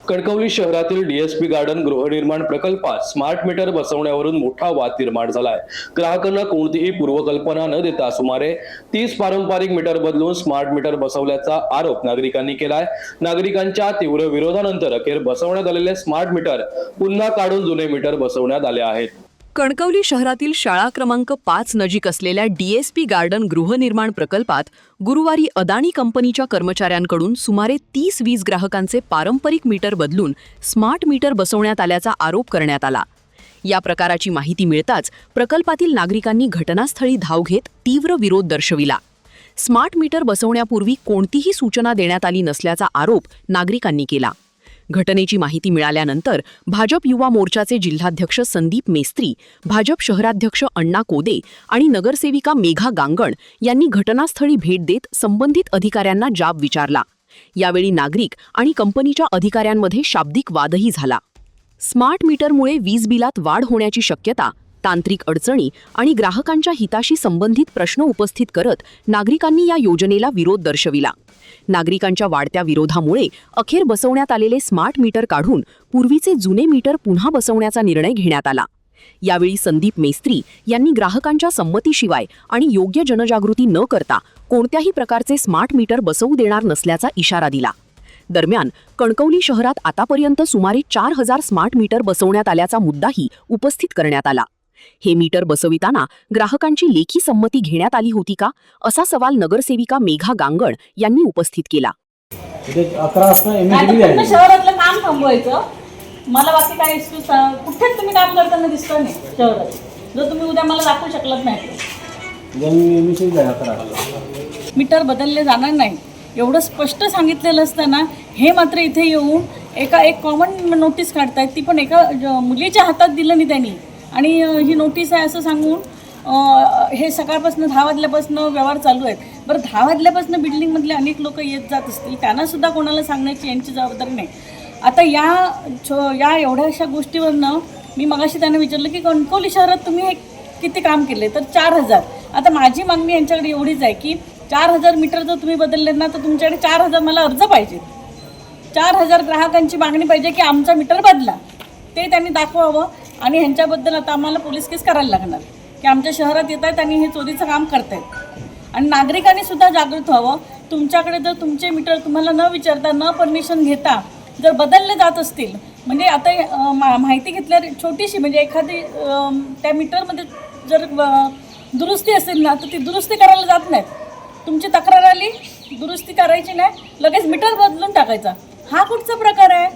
कणकवली शहरातील DSP garden गृहनिर्माण प्रकल्पात स्मार्ट मीटर बसवण्यावरून मोठा वाद निर्माण झालाय। ग्राहकांना कोणतीही पूर्वकल्पना न देता सुमारे 30 पारंपरिक मीटर बदलून स्मार्ट मीटर बसवल्याचा आरोप नागरिकांनी केलाय। नागरिकांच्या तीव्र विरोधानंतर अखेर बसवण्यात आलेले स्मार्ट मीटर पुन्हा काढून जुने मीटर बसवण्यात आले आहेत। कणकवली शहरातील शाळा क्रमांक 5 नजीक असलेल्या डीएसपी गार्डन गृहनिर्माण प्रकल्पात गुरुवारी अदानी कंपनीच्या कर्मचाऱ्यांकडून सुमारे 30-20 ग्राहकांचे पारंपरिक मीटर बदलून स्मार्ट मीटर बसवण्यात आल्याचा आरोप करण्यात आला। या प्रकाराची माहिती मिळताच प्रकल्पातील नागरिकांनी घटनास्थळी धाव घेत तीव्र विरोध दर्शविला। स्मार्ट मीटर बसवण्यापूर्वी कोणतीही सूचना देण्यात आली नसल्याचा आरोप नागरिकांनी केला। घटनेची माहिती मिळाल्यानंतर भाजप युवा मोर्चाचे जिल्हाध्यक्ष संदीप मेस्त्री, भाजप शहराध्यक्ष अण्णा कोदे आणि नगरसेविका मेघा गांगण यांनी घटनास्थळी भेट देत संबंधित अधिकाऱ्यांना जाब विचारला। यावेळी नागरिक आणि कंपनीच्या अधिकाऱ्यांमध्ये शाब्दिक वादही झाला। स्मार्ट मीटरमुळे वीज बिलात वाढ होण्याची शक्यता, तांत्रिक अडचणी आणि ग्राहकांच्या हिताशी संबंधित प्रश्न उपस्थित करत नागरिकांनी या योजनेला विरोध दर्शविला। नागरिकांच्या वाढत्या विरोधामुळे अखेर बसवण्यात आलेले स्मार्ट मीटर काढून पूर्वीचे जुने मीटर पुन्हा बसवण्याचा निर्णय घेण्यात आला। यावेळी संदीप मेस्त्री यांनी ग्राहकांच्या संमतीशिवाय आणि योग्य जनजागृती न करता कोणत्याही प्रकारचे स्मार्ट मीटर बसवू देणार नसल्याचा इशारा दिला। दरम्यान कणकवली शहरात आतापर्यंत सुमारे 4000 स्मार्ट मीटर बसवण्यात आल्याचा मुद्दाही उपस्थित करण्यात आला। हे मीटर बसविताना ग्राहकांची लेखी संमती घेण्यात आली होती का, असा सवाल नगरसेविका मेघा गांगण यांनी उपस्थित केला। 11 वाजता शहरातलं काम थांबवायचं, मला बाकी काय एक्सक्यूज कुठेच तुम्ही काम करताना दिसतं नाही शहरात। जर तुम्ही उद्या मला दाखवू शकलात नाही मीटर बदलले जाणार नाही एवढं स्पष्ट सांगितलेलं असताना हे मात्र इथे येऊन एक कॉमन नोटीस काढतायत, ती पण एका मुलीच्या हातात दिलं नाही त्यांनी। आणि ही नोटीस आहे असं सांगून हे सकाळपासून 10 वाजल्यापासून व्यवहार चालू आहेत। बरं 10 वाजल्यापासून बिल्डिंगमधले अनेक लोक येत जात असतील, त्यांनासुद्धा कोणाला सांगण्याची यांची जबाबदारी नाही। आता या एवढ्याशा गोष्टीवरनं मी मगाशी त्यांना विचारलं की कणकवली शहरात तुम्ही हे किती काम केले, तर 4000। आता माझी मागणी यांच्याकडे एवढीच आहे की 4000 मीटर जर तुम्ही बदलले ना तर तुमच्याकडे 4000 मला अर्ज पाहिजेत। 4000 ग्राहकांची मागणी पाहिजे की आमचा मीटर बदला, ते त्यांनी दाखवावं। आणि ह्यांच्याबद्दल आता आम्हाला पोलीस केस करायला लागणार की आमच्या शहरात येत आहेत आणि हे चोरीचं काम करतायत। आणि नागरिकांनी सुद्धा जागृत व्हावं। तुमच्याकडे जर तुमचे मीटर तुम्हाला न विचारता, न परमिशन घेता जर बदलले जात असतील, म्हणजे आता माहिती घेतल्या छोटीशी, म्हणजे एखादी त्या मीटरमध्ये जर दुरुस्ती असेल ना तर ती दुरुस्ती करायला जात नाहीत। तुमची तक्रार आली, दुरुस्ती करायची नाही, लगेच मीटर बदलून टाकायचा। हा कुठचा प्रकार आहे?